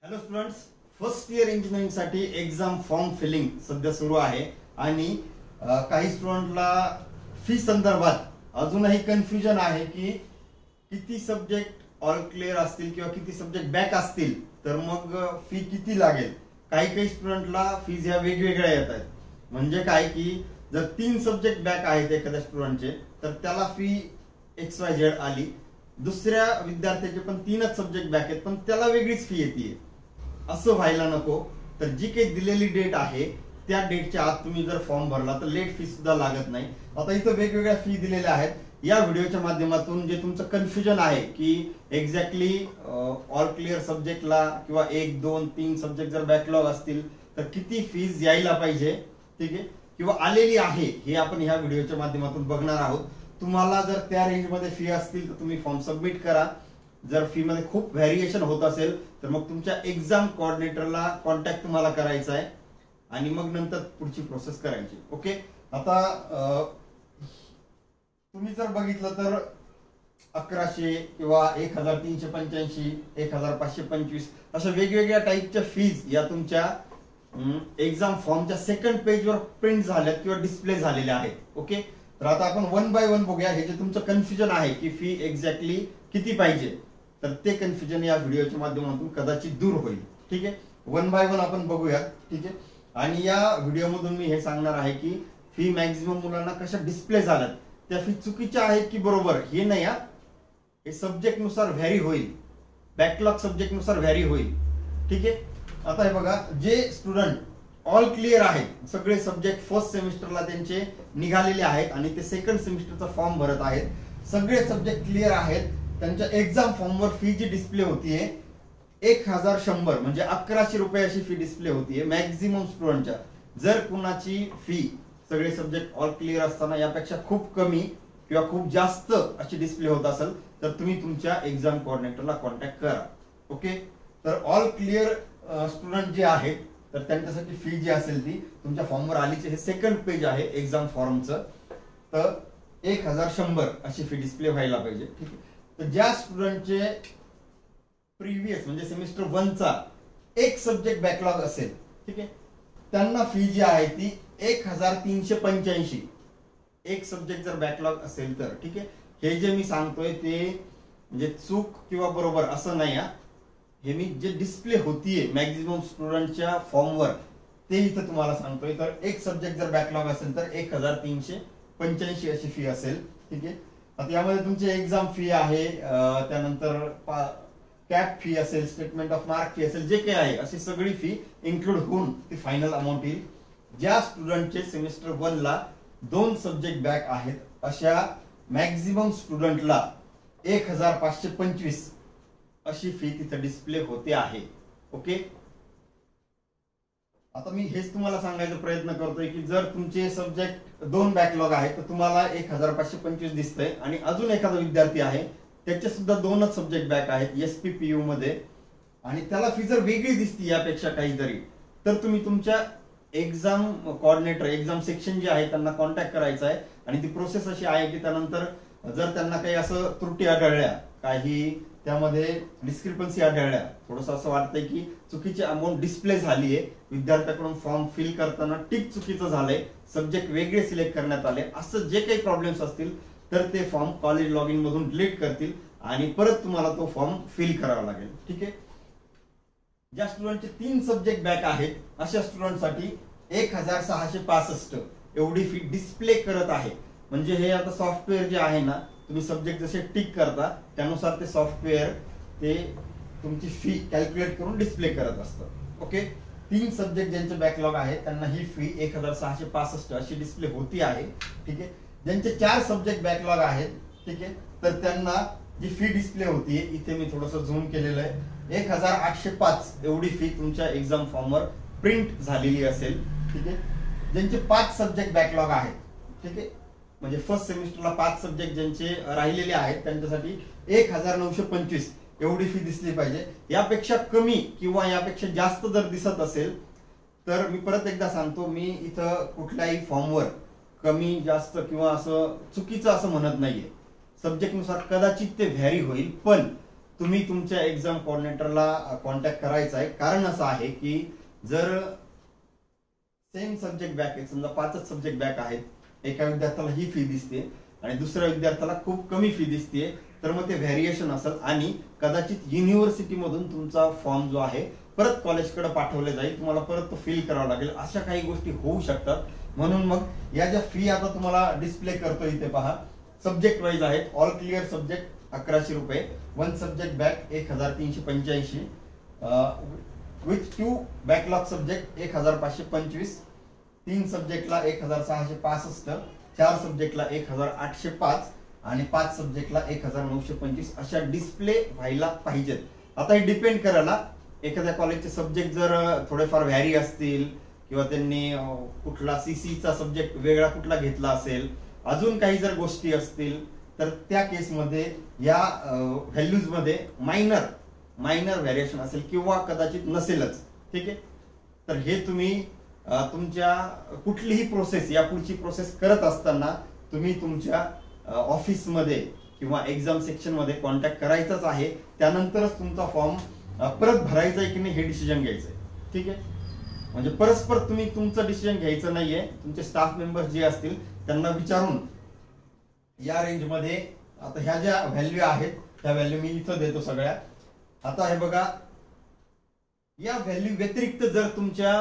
Hello students, first year engineering साठी exam form feeling सध्या सुरू आहे आणि काही स्टुडंटला फी संदर्भात अजूनही कन्फ्युजन आहे की किती सब्जेक्ट ऑल क्लिअर असतील किंवा किती सब्जेक्ट बॅक असतील तर मग फी किती लागेल. काही स्टुडंटला फीज ह्या वेगवेगळ्या येत आहेत. म्हणजे काय की जर 3 सब्जेक्ट बॅक आहेत एखाद्या स्टुडंटचे तर त्याला फी XYZ आली. दुसऱ्या विद्यार्थ्याचे पण 3च सब्जेक्ट बॅक आहेत पण त्याला वेगळीच फी येते. असं व्हायला नको. तर जी काही दिलेली डेट आहे त्या डेटच्या आत तुम्ही जर फॉर्म भरला तर लेट फी सुद्धा लागत नाही. आता इथं वेगवेगळ्या फी दिलेल्या आहेत. या व्हिडिओच्या माध्यमातून जे तुमचं कन्फ्युजन आहे की एक्झॅक्टली ऑल क्लिअर सब्जेक्टला किंवा 1, 2, 3 सब्जेक्ट जर बॅकलॉग असतील तर किती फीज यायला पाहिजे, ठीक आहे, किंवा आलेली आहे हे आपण ह्या व्हिडिओच्या माध्यमातून बघणार आहोत. तुम्हाला जर त्या रेंजमध्ये फी असतील तर तुम्ही फॉर्म सबमिट करा. जर फी मध्ये खूप व्हॅरिएशन होत असेल तर मग तुमच्या एक्झाम कोऑर्डिनेटरला कॉन्टॅक्ट तुम्हाला करायचा आहे आणि मग नंतर पुढची प्रोसेस करायची. ओके, आता तुम्ही जर बघितलं तर 1100 किंवा 1385, 1525 अशा वेगवेगळ्या टाईपच्या फीज या तुमच्या एक्झाम फॉर्मच्या सेकंड पेजवर प्रिंट झाल्यात किंवा डिस्प्ले झालेल्या आहेत. ओके, तर आता आपण 1 बाय 1 बघूया. हे जे तुमचं कन्फ्युजन आहे की फी एक्झॅक्टली किती पाहिजे तर ते कन्फ्युजन या व्हिडिओच्या माध्यमातून कदाचित दूर होईल. ठीक आहे, 1 बाय 1 आपण बघूया. ठीक आहे, आणि या व्हिडिओमधून मी हे सांगणार आहे की फी मॅक्झिमम मुलांना कशा डिस्प्ले झाल्यात, त्या फी चुकीच्या आहेत की बरोबर हे नाही. हे सब्जेक्ट नुसार व्हॅरी होईल, बॅकलॉग सब्जेक्ट नुसार व्हॅरी होईल. ठीक आहे, आता हे बघा, जे स्टुडंट ऑल क्लिअर आहेत, सगळे सब्जेक्ट फर्स्ट सेमिस्टरला त्यांचे निघालेले आहेत आणि ते सेकंड सेमिस्टरचा फॉर्म भरत आहेत, सगळे सब्जेक्ट क्लिअर आहेत, त्यांच्या एक्झाम फॉर्मवर फी जी डिस्प्ले होतीये 1100 म्हणजे 1100 रुपये अशी फी डिस्प्ले होतीये मॅक्झिमम स्टुडंटच्या. जर कुणाची फी सगळे सब्जेक्ट ऑल क्लिअर असताना यापेक्षा खूप कमी किंवा खूप जास्त अशी डिस्प्ले होत असेल तर तुम्ही तुमच्या एक्झाम कोऑर्डिनेटरला कॉन्टॅक्ट करा. ओके, तर ऑल क्लिअर स्टुडंट जे आहेत तर त्यांच्यासाठी फी जी असेल ती तुमच्या फॉर्मवर आलीचे हे सेकंड पेज आहे एक्झाम फॉर्मचं, तर 1100 अशी फी डिस्प्ले व्हायला पाहिजे. ठीक आहे, तर ज्या स्टुडंटचे प्रिव्हियस म्हणजे सेमिस्टर 1चा एक सब्जेक्ट बॅकलॉग असेल, ठीक आहे, त्यांना फी जी आहे ती 1385. एक सब्जेक्ट जर बॅकलॉग असेल तर. ठीक आहे, हे जे मी सांगतोय ते म्हणजे चूक किंवा बरोबर असं नाही. हे मी जे डिस्प्ले होतीये मॅक्झिमम स्टुडंटच्या फॉर्मवर ते इथं तुम्हाला सांगतोय. तर एक सब्जेक्ट जर बॅकलॉग असेल तर 1385 अशी फी असेल. ठीक आहे, आता यामध्ये तुमची एक्झाम फी आहे, त्यानंतर कॅप फी असेल, स्टेटमेंट ऑफ मार्क फी असेल, जे काही आहे अशी सगळी फी इन्क्लूड होऊन ती फायनल अमाऊंट येईल. ज्या स्टुडंटचे सेमिस्टर 1ला 2 सब्जेक्ट बॅक आहेत अशा मॅक्झिमम स्टुडंटला 1525 अशी फी तिथे डिस्प्ले होते आहे. ओके, आता मी हेच तुम्हाला सांगायचा प्रयत्न करतोय की जर तुमचे सब्जेक्ट 2 बॅकलॉग आहेत तर तुम्हाला 1525 दिसतंय आणि अजून एखादा विद्यार्थी आहे त्याचे सुद्धा 2च सब्जेक्ट बॅक आहेत SPPU मध्ये आणि त्याला फी जर वेगळी दिसती यापेक्षा काहीतरी तर तुम्ही तुमच्या एक्झाम कोऑर्डिनेटर, एक्झाम सेक्शन जे आहे त्यांना कॉन्टॅक्ट करायचा आहे. आणि ती प्रोसेस अशी आहे की त्यानंतर जर त्यांना काही असं त्रुटी आढळल्या, काही त्यामध्ये डिस्क्रिपन्सी आढळल्या, थोडंसं असं वाटतंय की चुकीची अमाऊंट डिस्प्ले झालीये, विद्यार्थ्याकडून फॉर्म फिल करताना टिक चुकीचं झालंय, सब्जेक्ट वेगळे सिलेक्ट करण्यात आले, असं जे काही प्रॉब्लेम्स असतील तर ते फॉर्म कॉलेज लॉग इन मधून डिलीट करतील आणि परत तुम्हाला तो फॉर्म फिल करावा लागेल. ठीक आहे, ज्या स्टुडंटचे 3 सब्जेक्ट बॅक आहेत अशा स्टुडंटसाठी 1665 एवढी फी डिस्प्ले करत आहे. म्हणजे हे आता सॉफ्टवेअर जे आहे ना, तुम्ही सब्जेक्ट जसे टिक करता त्यानुसार ते सॉफ्टवेअर ते तुमची फी कॅल्क्युलेट करून डिस्प्ले करत असतं. ओके, 3 सब्जेक्ट ज्यांचे बॅकलॉग आहे त्यांना ही फी 1665 अशी डिस्प्ले होती आहे. ठीक आहे, ज्यांचे 4 सब्जेक्ट बॅकलॉग आहेत, ठीक आहे, तर त्यांना जी फी डिस्प्ले होतीये इथे मी थोडंसं झूम केलेलं आहे, 1805 एवढी फी तुमच्या एक्झाम फॉर्मवर प्रिंट झालेली असेल. ठीक आहे, ज्यांचे 5 सब्जेक्ट बॅकलॉग आहेत, ठीक आहे, म्हणजे फर्स्ट सेमिस्टरला 5 सब्जेक्ट ज्यांचे राहिलेले आहेत त्यांच्यासाठी 1925 एवढी फी दिसली पाहिजे. यापेक्षा कमी किंवा यापेक्षा जास्त जर दिसत असेल तर मी परत एकदा सांगतो, मी इथं कुठल्याही फॉर्मवर कमी जास्त किंवा असं चुकीचं असं म्हणत नाहीये. सब्जेक्ट नुसार कदाचित ते व्हॅरी होईल पण तुम्ही तुमच्या एक्झाम कोऑर्डिनेटरला कॉन्टॅक्ट करायचा आहे. कारण असं आहे की जर सेम सब्जेक्ट बॅक आहे, समजा 5च सब्जेक्ट बॅक आहेत, एका विद्यार्थ्याला ही फी दिसते आणि दुसऱ्या विद्यार्थ्याला खूप कमी फी दिसते, तर मग ते व्हेरिएशन असेल आणि कदाचित युनिव्हर्सिटी मधून तुमचा फॉर्म जो आहे परत कॉलेजकडे पाठवले जाईल, तुम्हाला परत तो फिल करावा लागेल. अशा काही गोष्टी होऊ शकतात. म्हणून मग या ज्या फी आता तुम्हाला डिस्प्ले करतो इथे पहा, सब्जेक्ट वाईज आहेत. ऑल क्लिअर सब्जेक्ट 1100 रुपये, 1 subject back 1385, with 2 backlog subject 1525, 3 सब्जेक्टला 1665, 4 सब्जेक्टला 1805 आणि 5 सब्जेक्टला 1925 अशा डिस्प्ले व्हायला पाहिजेत. आता हे डिपेंड करायला, एखाद्या कॉलेजचे सब्जेक्ट जर थोडेफार व्हॅरी असतील किंवा त्यांनी कुठला सीसीचा सब्जेक्ट वेगळा कुठला घेतला असेल, अजून काही जर गोष्टी असतील, तर त्या केसमध्ये या व्हॅल्यूज मध्ये मायनर व्हॅरिएशन असेल किंवा कदाचित नसेलच. ठीक आहे. तर हे तुम्ही तुमच्या कुठलीही प्रोसेस, या पुढची प्रोसेस करत असताना तुम्ही तुमच्या ऑफिसमध्ये किंवा एक्झाम सेक्शन मध्ये कॉन्टॅक्ट करायचाच आहे. त्यानंतरच तुमचा फॉर्म परत भरायचा आहे की नाही हे डिसिजन घ्यायचं आहे. ठीक आहे. म्हणजे परस्पर तुम्ही तुमचं डिसिजन घ्यायचं नाहीये. तुमचे स्टाफ मेंबर्स जे असतील त्यांना विचारून या रेंजमध्ये, आता ह्या ज्या व्हॅल्यू आहेत त्या व्हॅल्यू मी इथं देतो सगळ्या. आता हे बघा, या व्हॅल्यू व्यतिरिक्त जर तुमच्या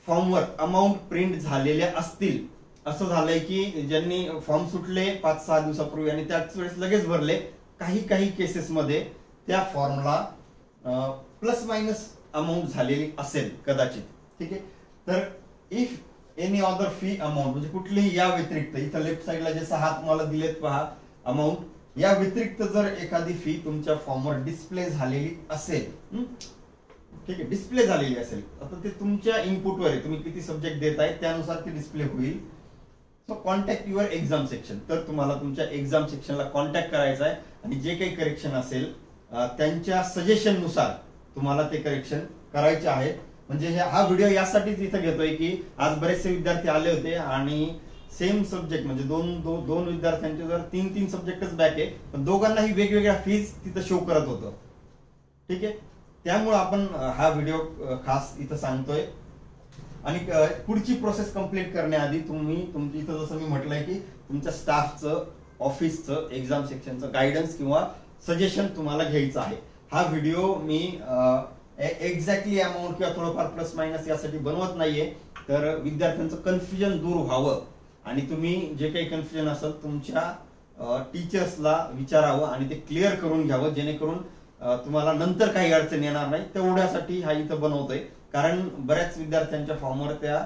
फॉर्मवर अमाऊंट प्रिंट झालेल्या असतील, असं झालंय की ज्यांनी फॉर्म सुटले 5-6 दिवसापूर्वी आणि त्याच वेळेस लगेच भरले, काही केसेसमध्ये त्या फॉर्मला प्लस मायनस अमाऊंट झालेली असेल कदाचित. ठीक आहे. तर if any other fee amount, म्हणजे कुठलीही या व्यतिरिक्त, इथं लेफ्ट साइडला जे 6 तुम्हाला दिलेत पहा अमाऊंट, या व्यतिरिक्त जर एखादी फी तुमच्या फॉर्मवर डिस्प्ले झालेली असेल, ठीक आहे, डिस्प्ले झालेली असेल, आता ते तुमच्या इनपुटवर आहे, तुम्ही किती सब्जेक्ट देताय त्यानुसार ती डिस्प्ले होईल. So contact your exam section. तर तुम्हाला तुमच्या एक्झाम सेक्शनला कॉन्टॅक्ट करायचा आहे आणि जे काही करेक्शन असेल त्यांच्या सजेशन नुसार तुम्हाला ते करेक्शन करायचे आहेत. म्हणजे हा व्हिडिओ यासाठीच इथं घेतोय की आज बरेचसे विद्यार्थी आले होते आणि सेम सब्जेक्ट, म्हणजे दोन विद्यार्थ्यांचे जर 3 सब्जेक्टच बॅक आहे, पण दोघांनाही वेगवेगळ्या फीज तिथं शो करत होतं. ठीक आहे. त्यामुळे आपण हा व्हिडिओ खास इथं सांगतोय. आणि पुढची प्रोसेस कंप्लीट करण्याआधी तुम्ही इथं जसं मी म्हटलंय की तुमच्या स्टाफचं, ऑफिसचं, एक्झाम सेक्शनचं गायडन्स किंवा सजेशन तुम्हाला घ्यायचं आहे. हा व्हिडिओ मी एक्झॅक्टली अमाऊंट किंवा थोडंफार प्लस मायनस यासाठी बनवत नाहीये, तर विद्यार्थ्यांचं कन्फ्युजन दूर व्हावं आणि तुम्ही जे काही कन्फ्युजन असेल तुमच्या टीचर्सला विचारावं आणि ते क्लिअर करून घ्यावं, जेणेकरून तुम्हाला नंतर काही अडचण येणार नाही. तेवढ्यासाठी हा इथं बनवतोय. कारण बऱ्याच विद्यार्थ्यांच्या फॉर्मवर त्या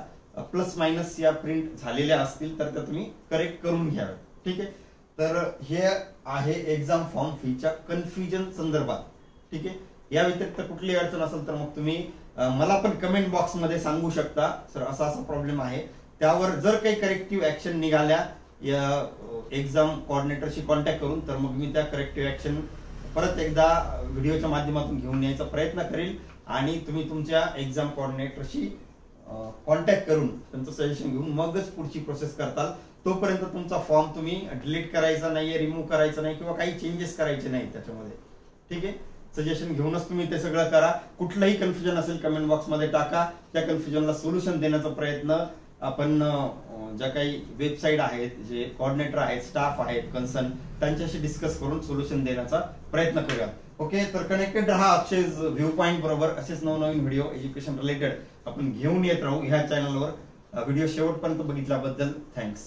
प्लस मायनस या प्रिंट झालेल्या असतील, तर त्या तुम्ही करेक्ट करून घ्याव्या. ठीक आहे. तर हे आहे एक्झाम फॉर्म फीच्या कन्फ्युजन संदर्भात. ठीक आहे. या व्यतिरिक्त कुठली अडचण असेल तर मग तुम्ही मला पण कमेंट बॉक्स मध्ये सांगू शकता, सर असा प्रॉब्लेम आहे. त्यावर जर काही करेक्टिव्ह ऍक्शन निघाल्या या एक्झाम कोऑर्डिनेटरशी कॉन्टॅक्ट करून, तर मग मी त्या करेक्टिव्ह ऍक्शन परत एकदा व्हिडिओच्या माध्यमातून घेऊन यायचा प्रयत्न करेल आणि तुम्ही तुमच्या एक्झाम कोऑर्डिनेटरशी कॉन्टॅक्ट करून त्यांचं सजेशन घेऊन मगच पुढची प्रोसेस करताल. तोपर्यंत तुमचा फॉर्म तुम्ही डिलीट करायचा नाहीये, रिमूव्ह करायचा नाही किंवा काही चेंजेस करायचे नाही त्याच्यामध्ये. ठीक आहे. सजेशन घेऊनच तुम्ही ते सगळं करा. कुठलंही कन्फ्युजन असेल कमेंट बॉक्स मध्ये टाका. त्या कन्फ्युजनला सोल्युशन देण्याचा प्रयत्न आपण ज्या काही वेबसाईट आहेत, जे कोऑर्डिनेटर आहेत, स्टाफ आहेत कन्सर्न, त्यांच्याशी डिस्कस करून सोल्युशन देण्याचा प्रयत्न करूया. ओके. तर कनेक्टेड राहा अक्षय व्ह्यू पॉइंट बरोबर. असेच नवनवीन व्हिडिओ एज्युकेशन रिलेटेड आपण घेऊन येत राहू ह्या चॅनलवर. व्हिडिओ शेवटपर्यंत बघितल्याबद्दल थँक्स.